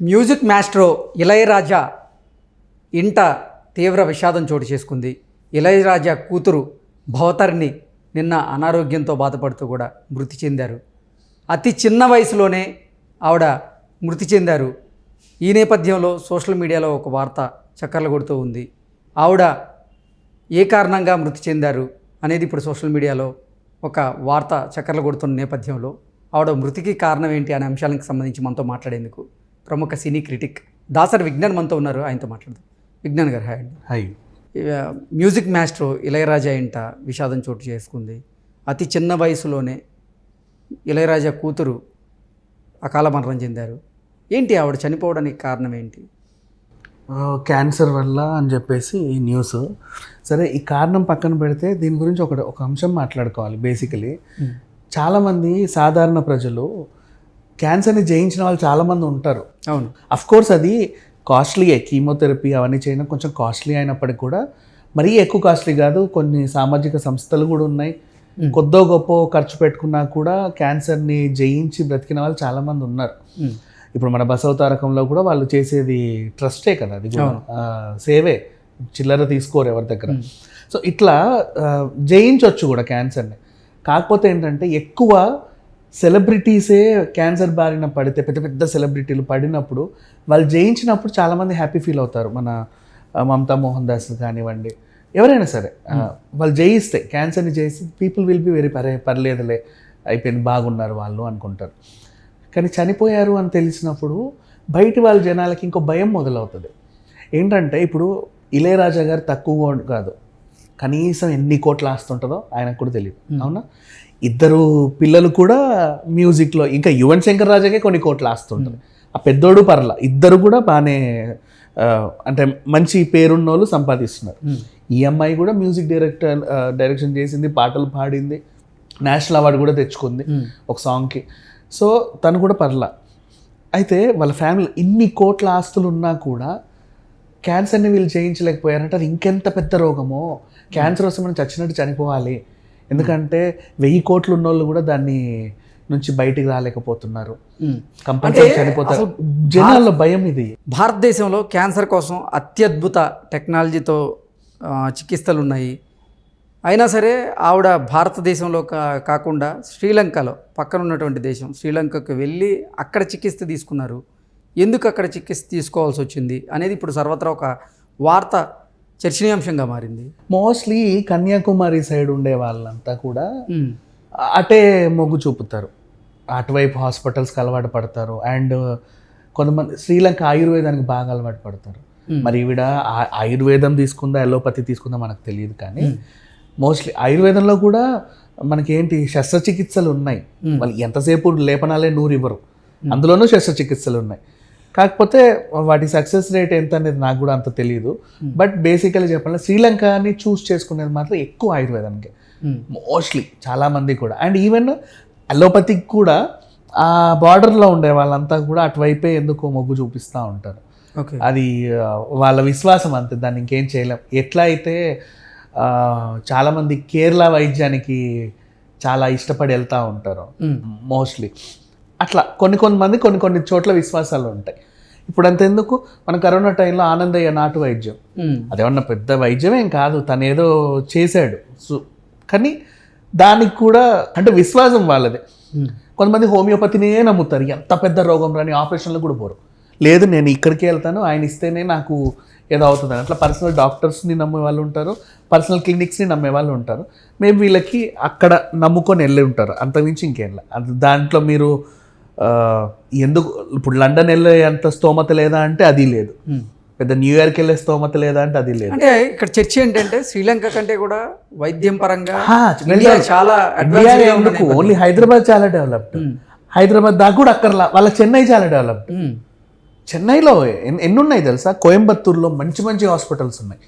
Music maestro Ilaiyaraaja ఇంట తీవ్ర విషాదం చోటు చేసుకుంది. ఇళయరాజా కూతురు భవతరిణి నిన్న అనారోగ్యంతో బాధపడుతూ కూడా మృతి చెందారు. అతి చిన్న వయసులోనే ఆవిడ మృతి చెందారు. ఈ నేపథ్యంలో సోషల్ మీడియాలో ఒక వార్త చక్కర్లు కొడుతూ ఉంది. ఆవిడ ఏ కారణంగా మృతి చెందారు అనేది ఇప్పుడు సోషల్ మీడియాలో ఒక వార్త చక్కర్లు కొడుతున్న నేపథ్యంలో ఆవిడ మృతికి కారణం ఏంటి అనే అంశాలకు సంబంధించి మనతో మాట్లాడేందుకు ప్రముఖ సినీ క్రిటిక్ దాసరి విజ్ఞాన్ మనతో ఉన్నారు. ఆయనతో మాట్లాడదాం. విజ్ఞాన్ గారు హాయ్ అండి. హాయ్. మ్యూజిక్ మాస్ట్రో ఇళయరాజా ఇంట విషాదం చోటు చేసుకుంది. అతి చిన్న వయసులోనే ఇళయరాజా కూతురు అకాల మరణం చెందారు. ఏంటి ఆవిడ చనిపోవడానికి కారణం ఏంటి? క్యాన్సర్ వల్ల అని చెప్పేసి ఈ న్యూస్. సరే, ఈ కారణం పక్కన పెడితే దీని గురించి ఒక అంశం మాట్లాడుకోవాలి. బేసికలీ చాలామంది సాధారణ ప్రజలు క్యాన్సర్ని జయించిన వాళ్ళు చాలామంది ఉంటారు. అవును, అఫ్కోర్స్ అది కాస్ట్లీయే, కీమోథెరపీ అవన్నీ చేయడం కొంచెం కాస్ట్లీ అయినప్పటికీ కూడా మరీ ఎక్కువ కాస్ట్లీ కాదు. కొన్ని సామాజిక సంస్థలు కూడా ఉన్నాయి. కొద్దో గొప్ప ఖర్చు పెట్టుకున్నా కూడా క్యాన్సర్ని జయించి బ్రతికిన వాళ్ళు చాలామంది ఉన్నారు. ఇప్పుడు మన బసవతారకంలో కూడా వాళ్ళు చేసేది ట్రస్టే కదా, అది కూడా సేవే, చిల్లర తీసుకోరు ఎవరి దగ్గర. సో ఇట్లా జయించవచ్చు కూడా క్యాన్సర్ని. కాకపోతే ఏంటంటే ఎక్కువ సెలబ్రిటీసే క్యాన్సర్ బారిన పడితే, పెద్ద పెద్ద సెలబ్రిటీలు పడినప్పుడు వాళ్ళు జయించినప్పుడు చాలామంది హ్యాపీ ఫీల్ అవుతారు. మన మమతా మోహన్ దాస్ కానివ్వండి, ఎవరైనా సరే వాళ్ళు జయిస్తే, క్యాన్సర్ని జయిస్తే పీపుల్ విల్ బి వెరీ పర్లేదులే, అయిపోయింది, బాగున్నారు వాళ్ళు అనుకుంటారు. కానీ చనిపోయారు అని తెలిసినప్పుడు బయటి వాళ్ళ జనాలకి ఇంకో భయం మొదలవుతుంది. ఏంటంటే ఇప్పుడు ఇళయరాజా గారు తక్కువ కాదు, కనీసం ఎన్ని కోట్ల ఆస్తుంటుందో ఆయనకు కూడా తెలియదు. అవునా? ఇద్దరు పిల్లలు కూడా మ్యూజిక్లో, ఇంకా యువన్ శంకర్ రాజాకే కొన్ని కోట్ల ఆస్తుంటుంది. ఆ పెద్దోడు పర్ల, ఇద్దరు కూడా బాగానే అంటే మంచి పేరున్న వాళ్ళు సంపాదిస్తున్నారు. ఈ అమ్మాయి కూడా మ్యూజిక్ డైరెక్షన్ చేసింది, పాటలు పాడింది, నేషనల్ అవార్డు కూడా తెచ్చుకుంది ఒక సాంగ్కి. సో తను కూడా పర్ల. అయితే వాళ్ళ ఫ్యామిలీ ఇన్ని కోట్ల ఆస్తులు ఉన్నా కూడా క్యాన్సర్ని వీళ్ళు జయించలేకపోయారంటే అది ఇంకెంత పెద్ద రోగమో. క్యాన్సర్ వస్తే మనం చచ్చినట్టు చనిపోవాలి. ఎందుకంటే 1000 కోట్లు ఉన్నోళ్ళు కూడా దాన్ని నుంచి బయటికి రాలేకపోతున్నారు, కంపల్సరీ చనిపోతారు. జనాల్లో భయం ఇది. భారతదేశంలో క్యాన్సర్ కోసం అత్యద్భుత టెక్నాలజీతో చికిత్సలు ఉన్నాయి. అయినా సరే ఆవిడ భారతదేశంలో కాకుండా శ్రీలంకలో, పక్కన ఉన్నటువంటి దేశం శ్రీలంకకు వెళ్ళి అక్కడ చికిత్స తీసుకున్నారు. ఎందుకు అక్కడ చికిత్స తీసుకోవాల్సి వచ్చింది అనేది ఇప్పుడు సర్వత్రా ఒక వార్త చర్చనీయాంశంగా మారింది. మోస్ట్లీ కన్యాకుమారి సైడ్ ఉండే వాళ్ళంతా కూడా అటే మొగ్గు చూపుతారు, అటువైపు హాస్పిటల్స్కి అలవాటు పడతారు. అండ్ కొంతమంది శ్రీలంక ఆయుర్వేదానికి బాగా అలవాటు పడతారు. మరి ఈవిడ ఆయుర్వేదం తీసుకుందా ఎలోపతి తీసుకుందా మనకు తెలియదు, కానీ మోస్ట్లీ ఆయుర్వేదంలో కూడా మనకేంటి శస్త్రచికిత్సలు ఉన్నాయి. వాళ్ళు ఎంతసేపు లేపనాలే నూరు ఇవ్వరు, అందులోనూ శస్త్రచికిత్సలు ఉన్నాయి. కాకపోతే వాటి సక్సెస్ రేట్ ఎంత అనేది నాకు కూడా అంత తెలియదు. బట్ బేసికలీ చెప్పాలంటే శ్రీలంకని చూస్ చేసుకునేది మాత్రం ఎక్కువ ఆయుర్వేదానికి మోస్ట్లీ చాలామంది కూడా. అండ్ ఈవెన్ అలోపతికి కూడా ఆ బార్డర్లో ఉండే వాళ్ళంతా కూడా అటువైపే ఎందుకో మొగ్గు చూపిస్తూ ఉంటారు. అది వాళ్ళ విశ్వాసం అంతే, దాన్ని ఇంకేం చేయలేం. ఎట్లా అయితే చాలామంది కేరళ వైద్యానికి చాలా ఇష్టపడి వెళ్తూ ఉంటారు మోస్ట్లీ, అట్లా కొన్ని కొన్ని చోట్ల విశ్వాసాలు ఉంటాయి. ఇప్పుడు అంతెందుకు, మన కరోనా టైంలో ఆనందయ్య నాటు వైద్యం, అదేమన్నా పెద్ద వైద్యమేం కాదు, తను ఏదో చేశాడు. కానీ దానికి కూడా అంటే విశ్వాసం వాళ్ళదే. కొంతమంది హోమియోపతినే నమ్ముతారు, ఎంత పెద్ద రోగం రాని ఆపరేషన్లు కూడా పోరు. లేదు నేను ఇక్కడికి వెళ్తాను, ఆయన ఇస్తేనే నాకు ఏదో అవుతుందని. అట్లా పర్సనల్ డాక్టర్స్ని నమ్మే వాళ్ళు ఉంటారు, పర్సనల్ క్లినిక్స్ని నమ్మే వాళ్ళు ఉంటారు. మేము వీళ్ళకి అక్కడ నమ్ముకొని వెళ్ళి ఉంటారు, అంతకుమించి ఇంకేం లేదు. దాంట్లో మీరు ఎందుకు ఇప్పుడు లండన్ వెళ్ళే అంత స్తోమత లేదా అంటే అది లేదు, పెద్ద న్యూయార్క్ వెళ్ళే స్తోమత లేదా అంటే అది లేదు. అంటే ఇక్కడ చర్చ ఏంటంటే శ్రీలంక కంటే కూడా వైద్యం పరంగా చాలా ఎందుకు ఓన్లీ హైదరాబాద్ చాలా డెవలప్డ్, హైదరాబాద్ దాకా కూడా అక్కర్లా, వాళ్ళ చెన్నై చాలా డెవలప్డ్. చెన్నైలో ఎన్ని ఉన్నాయి తెలుసా? కోయంబత్తూరులో మంచి మంచి హాస్పిటల్స్ ఉన్నాయి.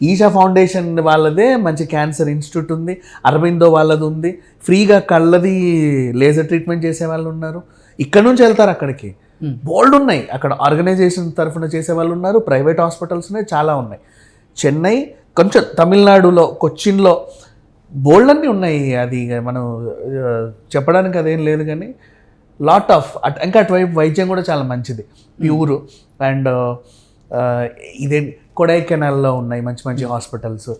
ఈషా ఫౌండేషన్ వాళ్ళదే మంచి క్యాన్సర్ ఇన్స్టిట్యూట్ ఉంది, అరవిందో వాళ్ళది ఉంది, ఫ్రీగా కళ్ళది లేజర్ ట్రీట్మెంట్ చేసే వాళ్ళు ఉన్నారు. ఇక్కడ నుంచి వెళ్తారు అక్కడికి, బోల్డ్ ఉన్నాయి. అక్కడ ఆర్గనైజేషన్ తరఫున చేసే వాళ్ళు ఉన్నారు, ప్రైవేట్ హాస్పిటల్స్ ఉన్నాయి, చాలా ఉన్నాయి. చెన్నై, కొంచెం తమిళనాడులో కొచ్చిన్లో బోల్డ్ అన్నీ ఉన్నాయి. అది మనం చెప్పడానికి అదేం లేదు, కానీ లాట్ ఆఫ్ ఇంకా అటువైపు వైద్యం కూడా చాలా మంచిది, ప్యూర్. అండ్ ఇదే కొడైకెనాల్లో ఉన్నాయి మంచి మంచి హాస్పిటల్స్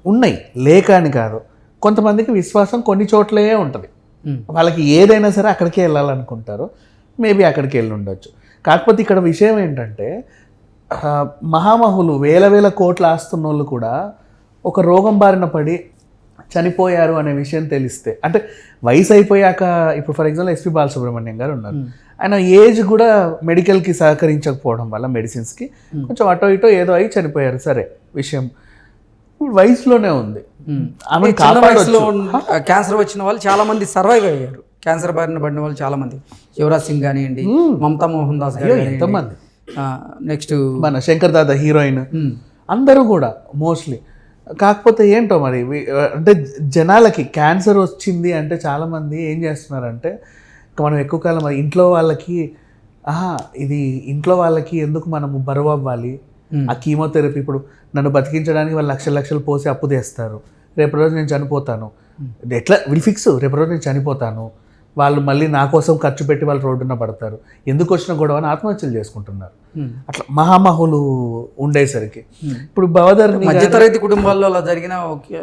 ఉన్నాయి, లేక అని కాదు. కొంతమందికి విశ్వాసం కొన్ని చోట్లే ఉంటుంది, వాళ్ళకి ఏదైనా సరే అక్కడికే వెళ్ళాలనుకుంటారు, మేబీ అక్కడికి వెళ్ళి ఉండొచ్చు. కాకపోతే ఇక్కడ విషయం ఏంటంటే మహామహులు వేల వేల కోట్లు ఆస్తున్న వాళ్ళు కూడా ఒక రోగం బారిన పడి చనిపోయారు అనే విషయం తెలిస్తే, అంటే వయసు అయిపోయాక, ఇప్పుడు ఫర్ ఎగ్జాంపుల్ ఎస్పి బాలసుబ్రహ్మణ్యం గారు ఉన్నారు, ఆయన ఏజ్ కూడా మెడికల్కి సహకరించకపోవడం వల్ల మెడిసిన్స్కి కొంచెం అటో ఇటో ఏదో అయి చనిపోయారు. సరే విషయం ఇప్పుడు వయసులోనే ఉంది, ఆమె క్యాన్సర్ వచ్చిన వాళ్ళు చాలా మంది సర్వైవ్ అయ్యారు. క్యాన్సర్ బారిన పడిన వాళ్ళు చాలా మంది, యువరాజ్ సింగ్ కానివ్వండి, మమతా మోహన్ దాస్ గారు, ఎంతమంది, నెక్స్ట్ మన శంకర్ దాదా హీరోయిన్, అందరూ కూడా మోస్ట్లీ. కాకపోతే ఏంటో మరి అంటే జనాలకి క్యాన్సర్ వచ్చింది అంటే చాలామంది ఏం చేస్తున్నారంటే, మనం ఎక్కువ కాలం మరి ఇంట్లో వాళ్ళకి ఇది ఇంట్లో వాళ్ళకి ఎందుకు మనము బరువు అవ్వాలి, ఆ కీమోథెరపీ ఇప్పుడు నన్ను బతికించడానికి వాళ్ళు లక్షలు లక్షలు పోసి అప్పు తెస్తారు, రేపు రోజు నేను చనిపోతాను, ఎట్లా విల్ ఫిక్స్, రేపు రోజు నేను చనిపోతాను, వాళ్ళు మళ్ళీ నా కోసం ఖర్చు పెట్టి వాళ్ళు రోడ్డున పడతారు, ఎందుకు వచ్చిన గొడవని ఆత్మహత్యలు చేసుకుంటున్నారు. అట్లా మహామహులు ఉండేసరికి ఇప్పుడు భవధర్ని మధ్యతరగతి కుటుంబాల్లో అలా జరిగిన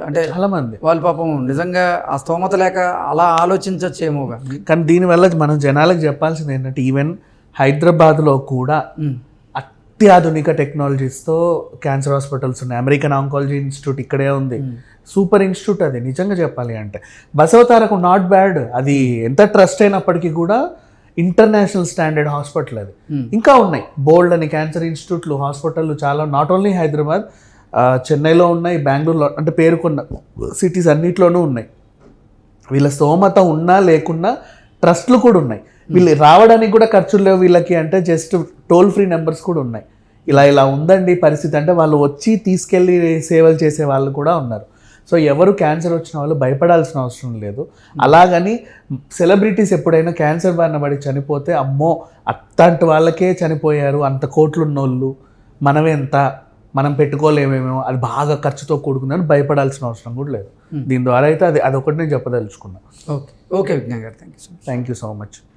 అంటే చాలా మంది వాళ్ళు పాపం నిజంగా ఆ స్తోమత లేక అలా ఆలోచించచ్చేమో. కానీ దీనివల్ల మనం జనాలకు చెప్పాల్సింది ఏంటంటే, ఈవెన్ హైదరాబాద్లో కూడా అత్యాధునిక టెక్నాలజీస్తో క్యాన్సర్ హాస్పిటల్స్ ఉన్నాయి. అమెరికన్ ఆంకాలజీ ఇన్స్టిట్యూట్ ఇక్కడే ఉంది, సూపర్ ఇన్స్టిట్యూట్ అది. నిజంగా చెప్పాలి అంటే బసవతారకు నాట్ బ్యాడ్, అది ఎంత ట్రస్ట్ అయినప్పటికీ కూడా ఇంటర్నేషనల్ స్టాండర్డ్ హాస్పిటల్ అది. ఇంకా ఉన్నాయి బోల్డ్ అని క్యాన్సర్ ఇన్స్టిట్యూట్లు, హాస్పిటళ్ళు చాలా, నాట్ ఓన్లీ హైదరాబాద్, చెన్నైలో ఉన్నాయి, బెంగళూరులో, అంటే పేరుకున్న సిటీస్ అన్నిట్లోనూ ఉన్నాయి. వీళ్ళ స్తోమత ఉన్నా లేకున్నా ట్రస్ట్లు కూడా ఉన్నాయి. వీళ్ళు రావడానికి కూడా ఖర్చులు లేవు వీళ్ళకి, అంటే జస్ట్ టోల్ ఫ్రీ నెంబర్స్ కూడా ఉన్నాయి. ఇలా ఉందండి పరిస్థితి అంటే వాళ్ళు వచ్చి తీసుకెళ్ళి సేవలు చేసే వాళ్ళు కూడా ఉన్నారు. సో ఎవరు క్యాన్సర్ వచ్చిన వాళ్ళు భయపడాల్సిన అవసరం లేదు. అలాగని సెలబ్రిటీస్ ఎప్పుడైనా క్యాన్సర్ బారిన పడి చనిపోతే, అమ్మో అట్లాంటి వాళ్ళకే చనిపోయారు, అంత కోట్లు ఉన్నోళ్ళు, మనమెంత, మనం పెట్టుకోలేమేమో, అది బాగా ఖర్చుతో కూడుకుందని భయపడాల్సిన అవసరం కూడా లేదు. దీని ద్వారా అయితే అదొకటి నేను చెప్పదలుచుకున్నాను. ఓకే విజ్ఞాన్ గారు, థ్యాంక్ యూ సో మచ్.